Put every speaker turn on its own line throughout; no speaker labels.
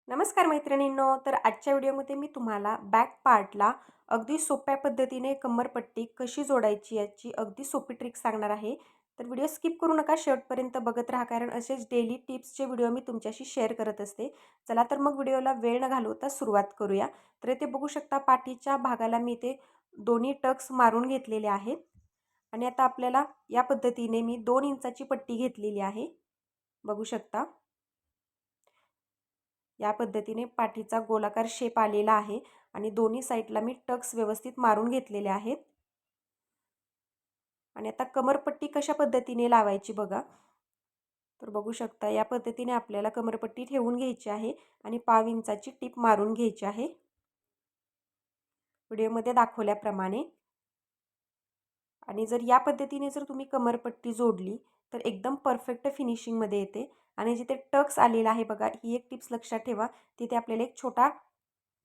नमस्कार मैत्रिणींनो. तर आजच्या व्हिडिओमध्ये मी तुम्हाला बॅक पार्टला अगदी सोप्या पद्धतीने कंबरपट्टी कशी जोडायची याची अगदी सोपी ट्रिक सांगणार आहे. तर व्हिडिओ स्किप करू नका, शेवटपर्यंत बघत राहा, कारण असेच डेली टिप्सचे व्हिडिओ मी तुमच्याशी शेअर करत असते. चला तर मग व्हिडिओला वेळ न घालवता सुरुवात करूया. तर इथे बघू शकता पाठीच्या भागाला मी इथे दोन्ही टक्स मारून घेतलेले आहेत. आणि आता आपल्याला या पद्धतीने मी 2 इंचाची पट्टी घेतलेली आहे. बघू शकता या पद्धतीने पाठीचा गोलाकार शेप आलेला आहे आणि दोन्ही साईडला मी टक्स व्यवस्थित मारून घेतलेले आहेत. आणि आता कमरपट्टी कशा पद्धतीने लावायची बघा. तर बघू शकता या पद्धतीने आपल्याला कमरपट्टी ठेवून घ्यायची आहे आणि 1/2 इंचाची टीप मारून घ्यायची आहे व्हिडिओमध्ये दाखवल्याप्रमाणे. आणि जर या पद्धतीने जर तुम्ही कमरपट्टी जोडली तर एकदम परफेक्ट फिनिशिंगमध्ये येते. आणि जिथे टक्स आलेला आहे बघा, ही एक टिप्स लक्षात ठेवा. तिथे आपल्याला एक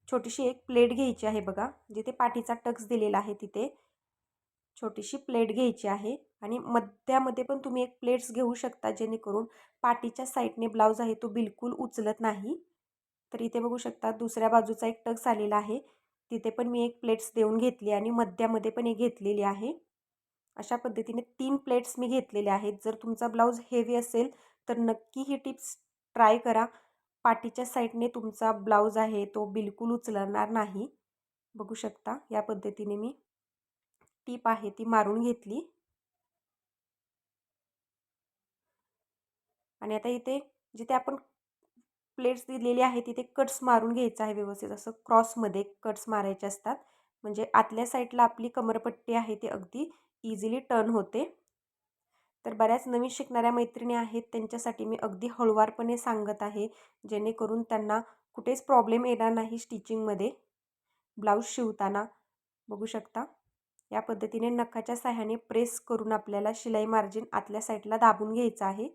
छोटीशी एक प्लेट घ्यायची आहे बघा. जिथे पाठीचा टक्स दिलेला आहे तिथे छोटीशी प्लेट घ्यायची आहे. आणि मध्यामध्ये पण तुम्ही एक प्लेट्स घेऊ शकता, जेणेकरून पाठीच्या साईडने ब्लाऊज आहे तो बिलकुल उचलत नाही. तर इथे बघू शकता दुसऱ्या बाजूचा एक टक्स आलेला आहे, तिथे पण मी एक प्लेट्स देऊन घेतली आणि मध्यामध्ये पण एक घेतलेली आहे. अशा पद्धतीने 3 प्लेट्स मी घेतलेल्या आहेत. जर तुमचा ब्लाऊज हेवी असेल तर नक्की ही टिप्स ट्राय करा. पाठीच्या साईडने तुमचा ब्लाऊज आहे तो बिलकुल उचलणार नाही. बघू शकता या पद्धतीने मी टीप आहे ती मारून घेतली. आणि आता इथे जिथे आपण प्लेट्स दिलेली आहे तिथे कट्स मारून घ्यायचं आहे व्यवस्थित. असं क्रॉसमध्ये कट्स मारायचे असतात, म्हणजे आतल्या साईडला आपली कमरपट्टी आहे ती अगदी इझिली टर्न होते. तर बऱ्याच नवीन शिकणाऱ्या मैत्रिणी आहेत, त्यांच्यासाठी मी अगदी हळूवारपणे सांगत आहे, जेणेकरून त्यांना कुठेच प्रॉब्लेम येणार नाही स्टिचिंगमध्ये ब्लाऊज शिवताना. बघू शकता या पद्धतीने नखाच्या सहाय्याने प्रेस करून आपल्याला शिलाई मार्जिन आतल्या साईडला दाबून घ्यायचं आहे.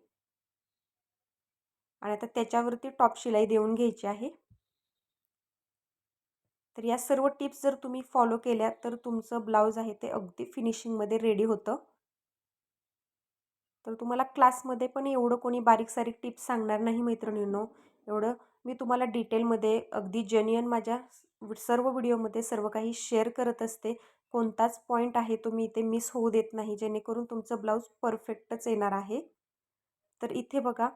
आणि आता त्याच्यावरती टॉप शिलाई देऊन घ्यायची आहे. तर या सर्व टिप्स जर तुम्ही फॉलो केल्या तर तुमचं ब्लाऊज आहे ते अगदी फिनिशिंगमध्ये रेडी होतं. तर तुम्हाला क्लासमध्ये पण एवढं कोणी बारीक सारीक टिप्स सांगणार नाही मैत्रिणींनो. एवढं मी तुम्हाला डिटेलमध्ये अगदी जेन्युइन माझ्या सर्व व्हिडिओमध्ये सर्व काही शेअर करत असते. कोणताच पॉईंट आहे तो मी इथे मिस होऊ देत नाही, जेणेकरून तुमचं ब्लाऊज परफेक्टच येणार आहे. तर इथे बघा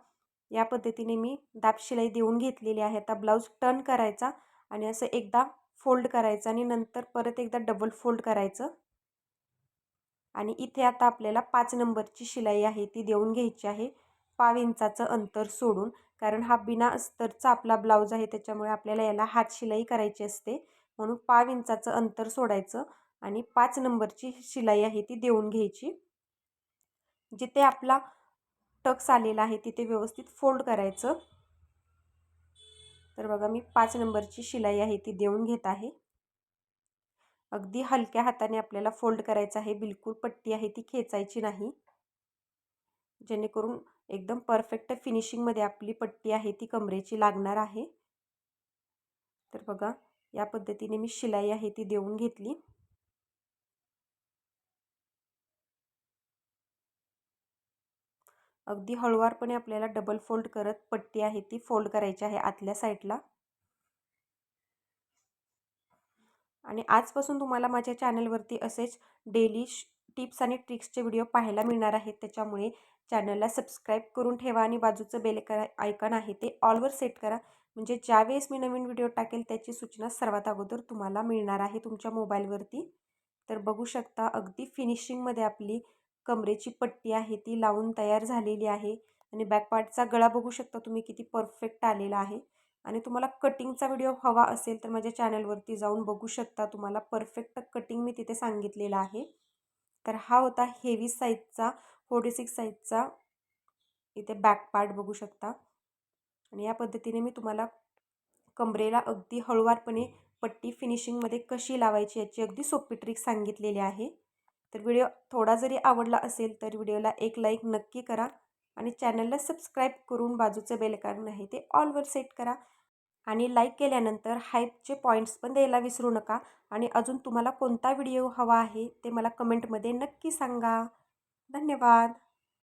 या पद्धतीने मी दाब शिलाई देऊन घेतलेली आहे. आता ब्लाऊज टर्न करायचा आणि असं एकदा फोल्ड करायचं आणि नंतर परत एकदा डबल फोल्ड करायचं. आणि इथे आता आपल्याला 5 नंबरची शिलाई आहे ती देऊन घ्यायची आहे, 1/2 इंचाचं अंतर सोडून. कारण हा बिना अस्तरचा आपला ब्लाऊज आहे, त्याच्यामुळे आपल्याला याला हात शिलाई करायची असते. म्हणून 1/2 इंचाचं अंतर सोडायचं आणि 5 नंबरची शिलाई आहे ती देऊन घ्यायची. जिथे आपला टक्स आलेला आहे तिथे व्यवस्थित फोल्ड करायचं. तर बघा मी 5 नंबरची शिलाई आहे ती देऊन घेत आहे. अगदी हलक्या हाताने आपल्याला फोल्ड करायचं आहे, बिलकुल पट्टी आहे ती खेचायची नाही, जेणेकरून एकदम परफेक्ट फिनिशिंगमध्ये आपली पट्टी आहे ती कमरेची लागणार आहे. तर बघा या पद्धतीने मी शिलाई आहे ती देऊन घेतली. अगदी हळूवारपणे आपल्याला डबल फोल्ड करत पट्टी आहे ती फोल्ड करायची आहे आतल्या साईडला. आणि आजपासून तुम्हाला माझ्या चॅनलवरती असेच डेली टिप्स आणि ट्रिक्सचे व्हिडिओ पाहायला मिळणार आहेत. त्याच्यामुळे चॅनलला सबस्क्राईब करून ठेवा आणि बाजूचं बेल आयकॉन आहे ते ऑलवर सेट करा, म्हणजे ज्यावेळेस मी नवीन व्हिडिओ टाकेल त्याची सूचना सर्वात अगोदर तुम्हाला मिळणार आहे तुमच्या मोबाईलवरती. तर बघू शकता अगदी फिनिशिंगमध्ये आपली कमरेची पट्टी आहे ती लावून तयार झालेली आहे. आणि बॅक पार्टचा गळा बघू शकता तुम्ही किती परफेक्ट आलेला आहे. आणि तुम्हाला कटिंगचा व्हिडिओ हवा असेल तर माझ्या चॅनलवरती जाऊन बघू शकता. तुम्हाला परफेक्ट कटिंग मी तिथे सांगितलेलं आहे. तर हा होता हेवी साईजचा 46 साईजचा इथे बॅक पार्ट बघू शकता. आणि या पद्धतीने मी तुम्हाला कमरेला अगदी हळूवारपणे पट्टी फिनिशिंगमध्ये कशी लावायची याची अगदी सोपी ट्रिक सांगितलेली आहे. तर व्हिडिओ थोडा जरी आवडला असेल तर व्हिडिओला एक लाईक नक्की करा आणि चॅनलला सबस्क्राईब करून बाजूचं बेल आयकॉन आहे ते ऑलवर सेट करा. आणि लाईक केल्यानंतर हाईपचे पॉईंट्स पण द्यायला विसरू नका. आणि अजून तुम्हाला कोणता व्हिडिओ हवा आहे ते मला कमेंटमध्ये नक्की सांगा. धन्यवाद.